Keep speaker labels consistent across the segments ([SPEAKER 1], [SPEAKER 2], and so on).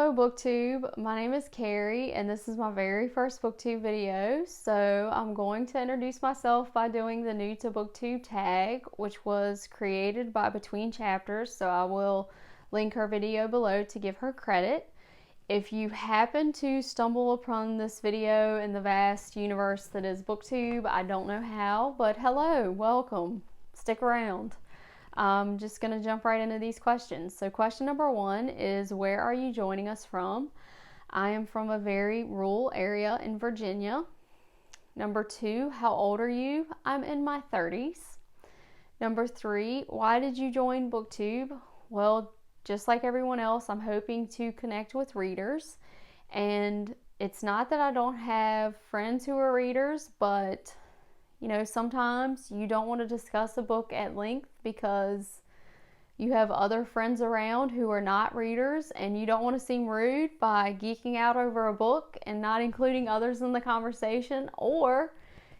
[SPEAKER 1] Hello Booktube, my name is Carrie and this is my very first Booktube video. So I'm going to introduce myself by doing the new to Booktube tag, which was created by Between Chapters, so I will link her video below to give her credit. If you happen to stumble upon this video in the vast universe that is Booktube, I don't know how, but hello, welcome, stick around. I'm just going to jump right into these questions. So question number 1 is, where are you joining us from? I am from a very rural area in Virginia. Number 2, how old are you? I'm in my 30s. Number 3, why did you join Booktube? Well, just like everyone else, I'm hoping to connect with readers. And it's not that I don't have friends who are readers, but sometimes you don't want to discuss a book at length because you have other friends around who are not readers, and you don't want to seem rude by geeking out over a book and not including others in the conversation, or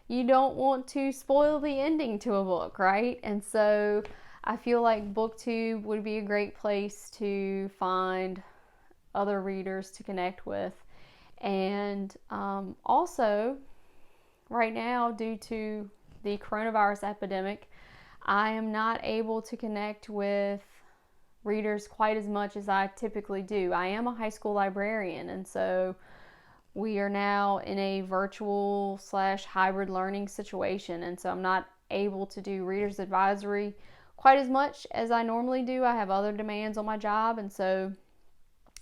[SPEAKER 1] you don't want to spoil the ending to a book, right? And so I feel like Booktube would be a great place to find other readers to connect with. And also, right now, due to the coronavirus epidemic, I am not able to connect with readers quite as much as I typically do. I am a high school librarian, and so we are now in a virtual / hybrid learning situation, and so I'm not able to do readers advisory quite as much as I normally do. I have other demands on my job, and so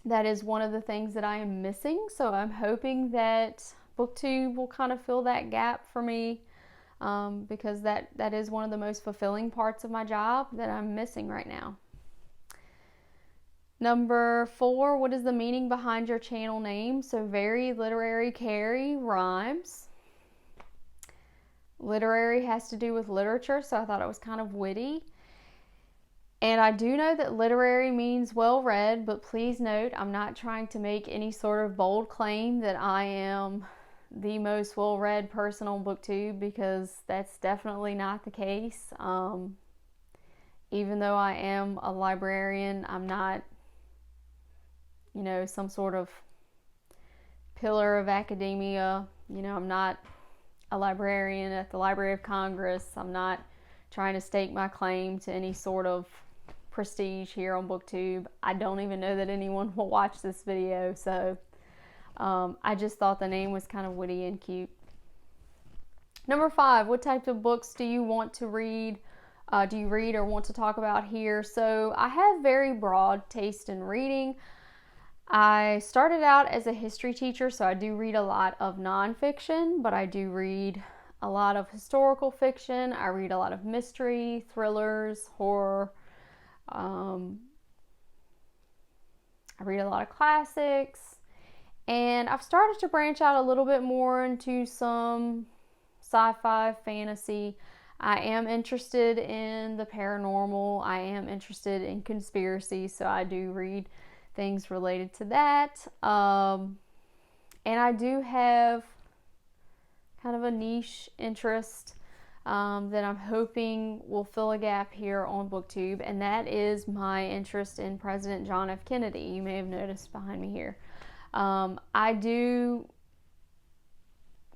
[SPEAKER 1] that is one of the things that I am missing. So I'm hoping that Booktube will kind of fill that gap for me, because that is one of the most fulfilling parts of my job that I'm missing right now. Number 4, what is the meaning behind your channel name? So Very Literary Carrie rhymes. Literary has to do with literature, so I thought it was kind of witty. And I do know that literary means well read, but please note, I'm not trying to make any sort of bold claim that I am the most well-read person on Booktube, because that's definitely not the case. Even though I am a librarian, I'm not, some sort of pillar of academia. I'm not a librarian at the Library of Congress. I'm not trying to stake my claim to any sort of prestige here on Booktube. I don't even know that anyone will watch this video, so I just thought the name was kind of witty and cute. Number 5, what types of books do you want to read? Do you read or want to talk about here? So I have very broad taste in reading. I started out as a history teacher, so I do read a lot of nonfiction, but I do read a lot of historical fiction. I read a lot of mystery, thrillers, horror. I read a lot of classics. And I've started to branch out a little bit more into some sci-fi, fantasy. I am interested in the paranormal. I am interested in conspiracy, so I do read things related to that. And I do have kind of a niche interest that I'm hoping will fill a gap here on Booktube, and that is my interest in President John F. Kennedy. You may have noticed behind me here. I do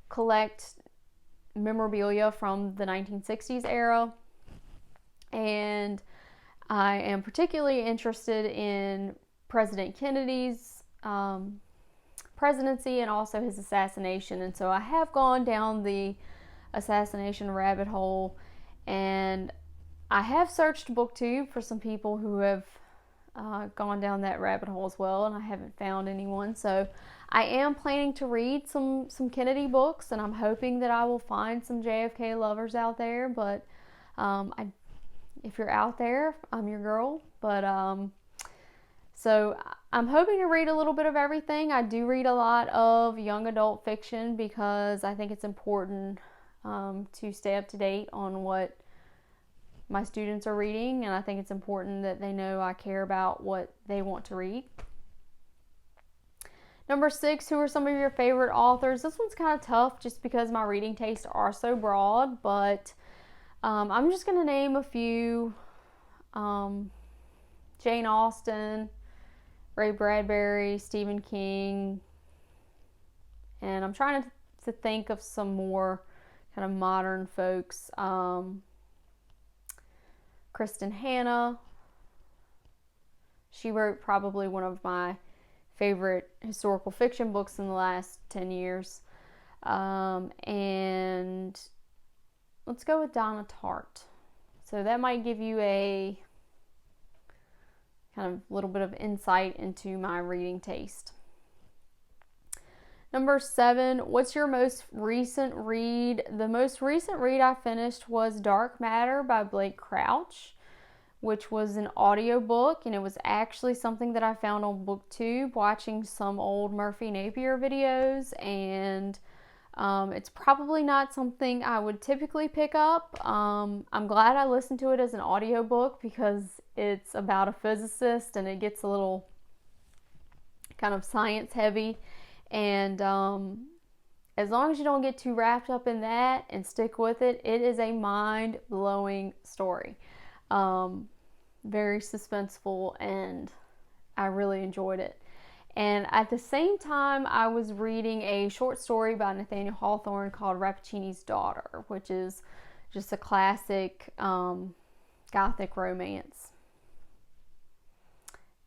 [SPEAKER 1] collect memorabilia from the 1960s era, and I am particularly interested in President Kennedy's presidency and also his assassination. And so I have gone down the assassination rabbit hole, and I have searched Booktube for some people who have gone down that rabbit hole as well, and I haven't found anyone. So I am planning to read some Kennedy books, and I'm hoping that I will find some JFK lovers out there. But if you're out there, I'm your girl. But so I'm hoping to read a little bit of everything. I do read a lot of young adult fiction because I think it's important to stay up to date on what my students are reading, and I think it's important that they know I care about what they want to read. Number 6, who are some of your favorite authors? This one's kind of tough just because my reading tastes are so broad, but I'm just going to name a few. Jane Austen, Ray Bradbury, Stephen King, and I'm trying to think of some more kind of modern folks. Kristen Hanna. She wrote probably one of my favorite historical fiction books in the last 10 years. And let's go with Donna Tartt. So that might give you a kind of little bit of insight into my reading taste. Number 7, what's your most recent read? The most recent read I finished was Dark Matter by Blake Crouch, which was an audiobook, and it was actually something that I found on Booktube watching some old Murphy Napier videos, and it's probably not something I would typically pick up. I'm glad I listened to it as an audiobook because it's about a physicist and it gets a little kind of science heavy. And as long as you don't get too wrapped up in that and stick with it, it is a mind-blowing story. Very suspenseful, and I really enjoyed it. And at the same time, I was reading a short story by Nathaniel Hawthorne called Rappaccini's Daughter, which is just a classic Gothic romance.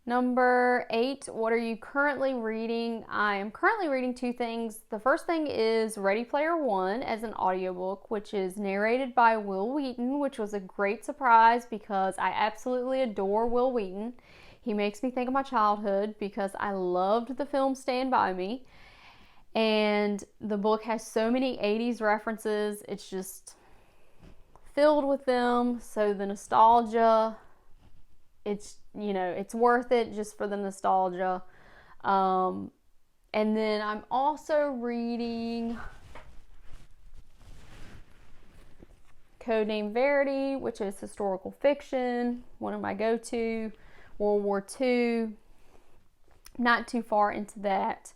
[SPEAKER 1] Number 8, what are you currently reading? I am currently reading 2 things. The first thing is Ready Player One as an audiobook, which is narrated by Will Wheaton, which was a great surprise because I absolutely adore Will Wheaton. He makes me think of my childhood because I loved the film Stand By Me. And the book has so many 80s references. It's just filled with them. So the nostalgia, it's worth it just for the nostalgia. And then I'm also reading Codename Verity, which is historical fiction, one of my go-to, World War II. Not too far into that,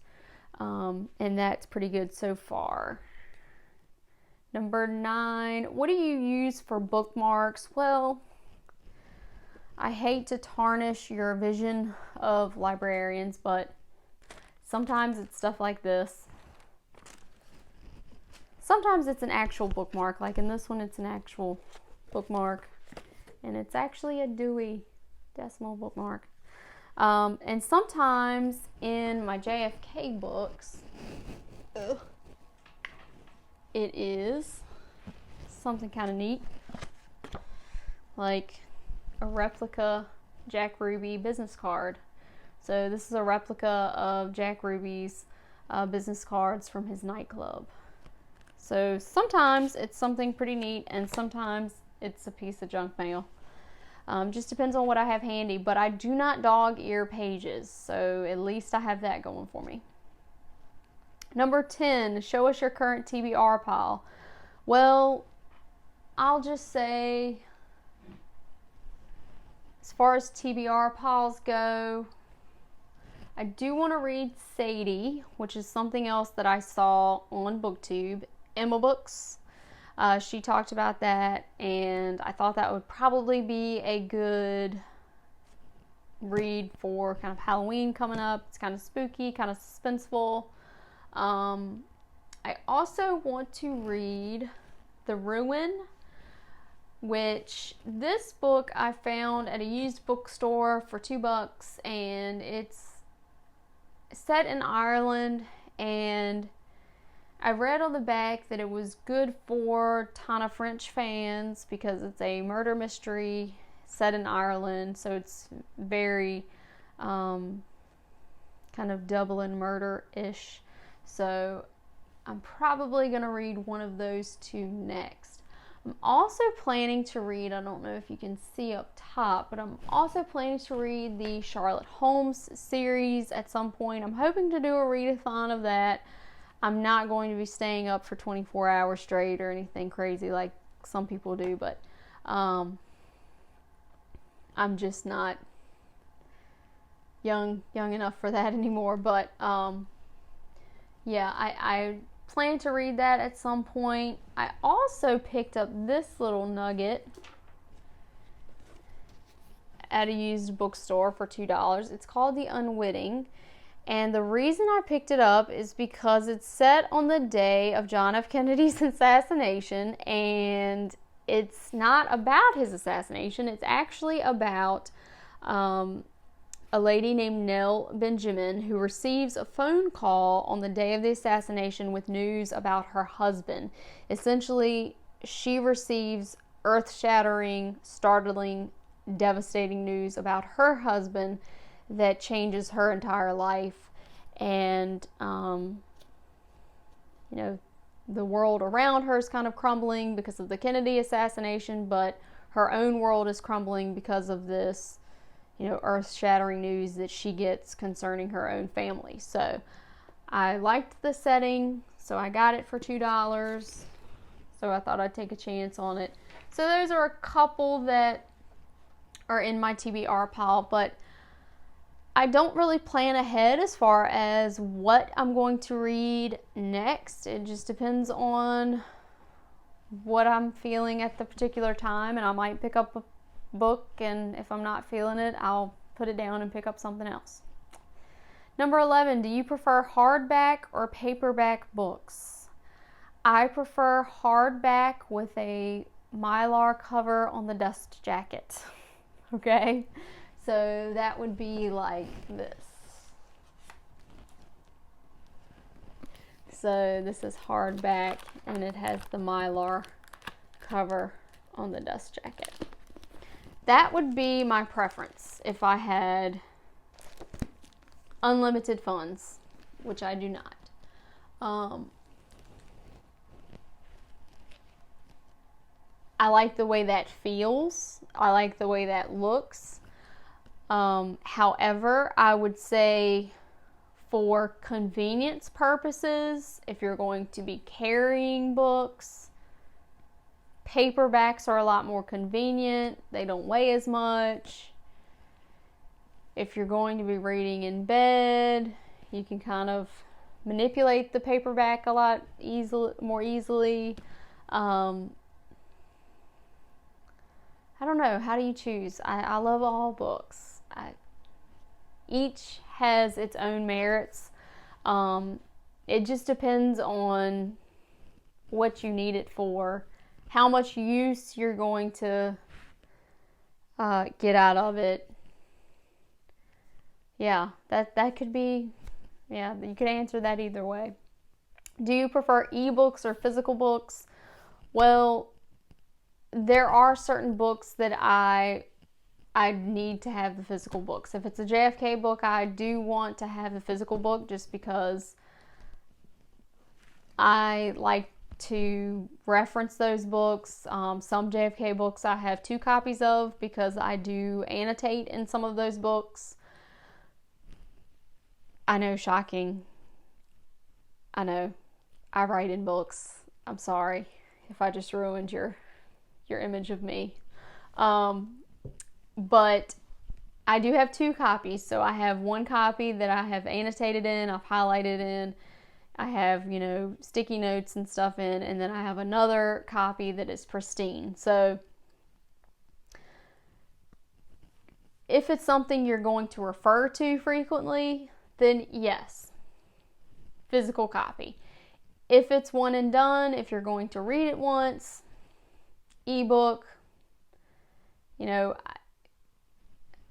[SPEAKER 1] and that's pretty good so far. Number 9, what do you use for bookmarks? Well, I hate to tarnish your vision of librarians, but sometimes it's stuff like this. Sometimes it's an actual bookmark, like in this one it's an actual bookmark, and it's actually a Dewey Decimal bookmark. And sometimes in my JFK books, it is something kind of neat, like a replica Jack Ruby business card. So this is a replica of Jack Ruby's business cards from his nightclub. So sometimes it's something pretty neat, and sometimes it's a piece of junk mail. Just depends on what I have handy, but I do not dog ear pages, so at least I have that going for me. Number 10, show us your current TBR pile. Well, I'll just say, as far as TBR piles go, I do want to read Sadie, which is something else that I saw on Booktube, Ebooks. She talked about that, and I thought that would probably be a good read for kind of Halloween coming up. It's kind of spooky, kind of suspenseful. I also want to read The Ruin, which this book I found at a used bookstore for $2, and it's set in Ireland, and I read on the back that it was good for ton of French fans because it's a murder mystery set in Ireland, so it's very kind of Dublin murder-ish. So I'm probably going to read one of those 2 next. I'm also planning to read, I don't know if you can see up top, but I'm also planning to read the Sherlock Holmes series at some point. I'm hoping to do a readathon of that. I'm not going to be staying up for 24 hours straight or anything crazy like some people do, but I'm just not young enough for that anymore. But yeah, I plan to read that at some point. I also picked up this little nugget at a used bookstore for $2. It's called The Unwitting. And the reason I picked it up is because it's set on the day of John F. Kennedy's assassination, and it's not about his assassination. It's actually about a lady named Nell Benjamin who receives a phone call on the day of the assassination with news about her husband. Essentially, she receives earth-shattering, startling, devastating news about her husband that changes her entire life. And the world around her is kind of crumbling because of the Kennedy assassination, but her own world is crumbling because of this, earth-shattering news that she gets concerning her own family. So I liked the setting, so I got it for $2. So I thought I'd take a chance on it. So those are a couple that are in my TBR pile, but I don't really plan ahead as far as what I'm going to read next. It just depends on what I'm feeling at the particular time, and I might pick up a book, and if I'm not feeling it, I'll put it down and pick up something else. Number 11, do you prefer hardback or paperback books? I prefer hardback with a Mylar cover on the dust jacket. Okay? So that would be like this. So this is hardback, and it has the Mylar cover on the dust jacket. That would be my preference if I had unlimited funds, which I do not. I like the way that feels. I like the way that looks. However, I would say for convenience purposes, if you're going to be carrying books, paperbacks are a lot more convenient. They don't weigh as much. If you're going to be reading in bed, you can kind of manipulate the paperback a lot more easily. I don't know. How do you choose? I love all books. Each has its own merits. It just depends on what you need it for, how much use you're going to get out of it. Yeah, that could be, you could answer that either way. Do you prefer ebooks or physical books? Well, there are certain books that I need to have the physical books. If it's a JFK book, I do want to have the physical book just because I like to reference those books. Some JFK books I have 2 copies of because I do annotate in some of those books. I know, shocking. I know. I write in books. I'm sorry if I just ruined your image of me. But I do have 2 copies. So I have one copy that I have annotated in, I've highlighted in, I have, sticky notes and stuff in, and then I have another copy that is pristine. So if it's something you're going to refer to frequently, then yes, physical copy. If it's one and done, if you're going to read it once, ebook.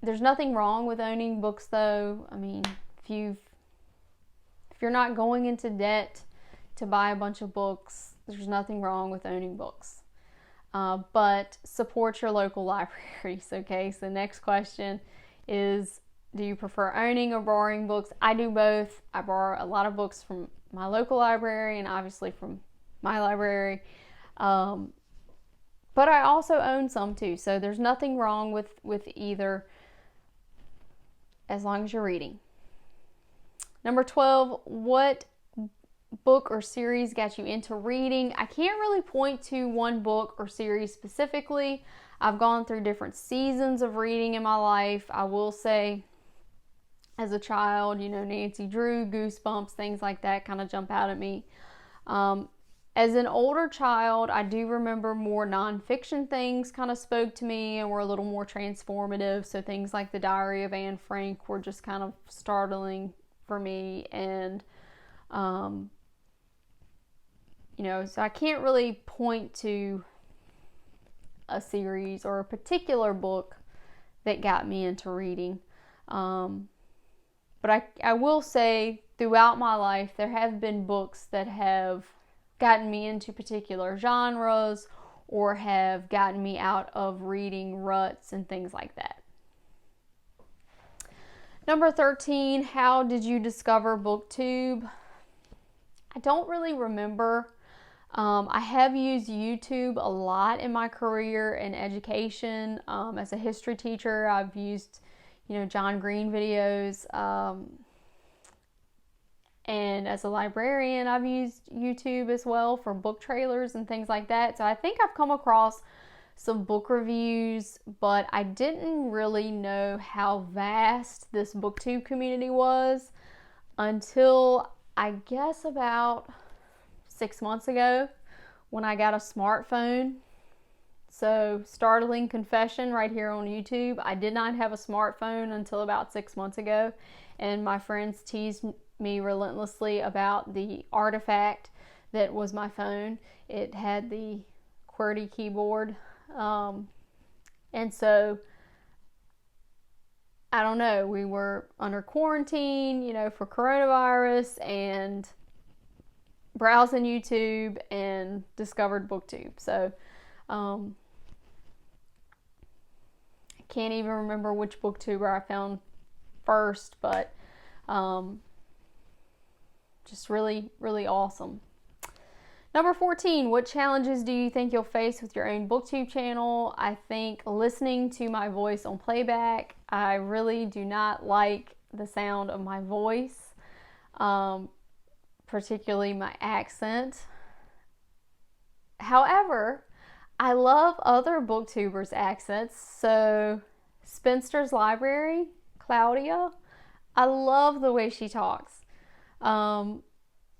[SPEAKER 1] There's nothing wrong with owning books, though. I mean, if you're not going into debt to buy a bunch of books, there's nothing wrong with owning books. But support your local libraries, okay? So the next question is, do you prefer owning or borrowing books? I do both. I borrow a lot of books from my local library and obviously from my library. But I also own some too, so there's nothing wrong with either as long as you're reading. Number 12, what book or series got you into reading? I can't really point to one book or series specifically. I've gone through different seasons of reading in my life. I will say, as a child, Nancy Drew, Goosebumps, things like that kind of jump out at me. As an older child, I do remember more nonfiction things kind of spoke to me and were a little more transformative. So things like The Diary of Anne Frank were just kind of startling for me. And, so I can't really point to a series or a particular book that got me into reading. But I will say throughout my life, there have been books that have gotten me into particular genres or have gotten me out of reading ruts and things like that. Number 13, how did you discover Booktube? I don't really remember. I have used YouTube a lot in my career and education. As a history teacher, I've used, John Green videos. And as a librarian, I've used YouTube as well for book trailers and things like that. So I think I've come across some book reviews, but I didn't really know how vast this Booktube community was until I guess about 6 months ago when I got a smartphone. So, startling confession right here on YouTube. I did not have a smartphone until about 6 months ago, and my friends teased me relentlessly about the artifact that was my phone. It had the QWERTY keyboard, and so I don't know, we were under quarantine, for coronavirus, and browsing YouTube and discovered Booktube. So I can't even remember which booktuber I found first, but just really, really awesome. Number 14, what challenges do you think you'll face with your own Booktube channel? I think listening to my voice on playback. I really do not like the sound of my voice, particularly my accent. However, I love other booktubers' accents. So Spinster's Library, Claudia, I love the way she talks.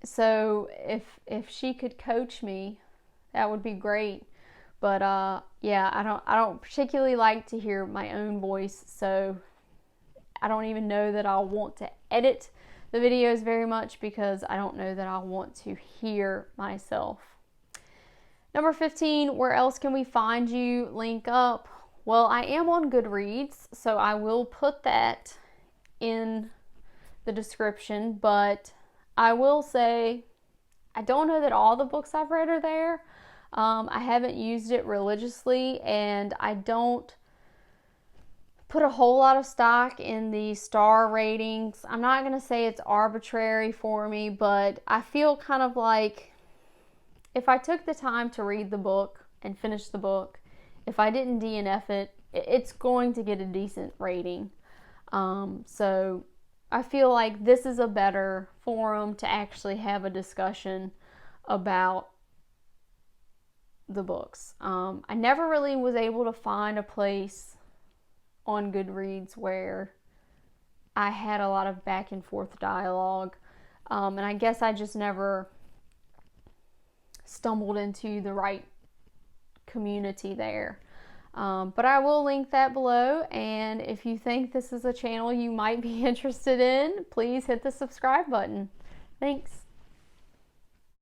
[SPEAKER 1] So if she could coach me, that would be great. But yeah, I don't particularly like to hear my own voice, so I don't even know that I'll want to edit the videos very much because I don't know that I'll want to hear myself. Number 15, where else can we find you? Link up. Well, I am on Goodreads, so I will put that in the description, but I will say I don't know that all the books I've read are there. I haven't used it religiously, and I don't put a whole lot of stock in the star ratings. I'm not going to say it's arbitrary for me, but I feel kind of like if I took the time to read the book and finish the book, if I didn't DNF it, it's going to get a decent rating. So I feel like this is a better forum to actually have a discussion about the books. I never really was able to find a place on Goodreads where I had a lot of back and forth dialogue, and I guess I just never stumbled into the right community there. But I will link that below, and if you think this is a channel you might be interested in, please hit the subscribe button. Thanks.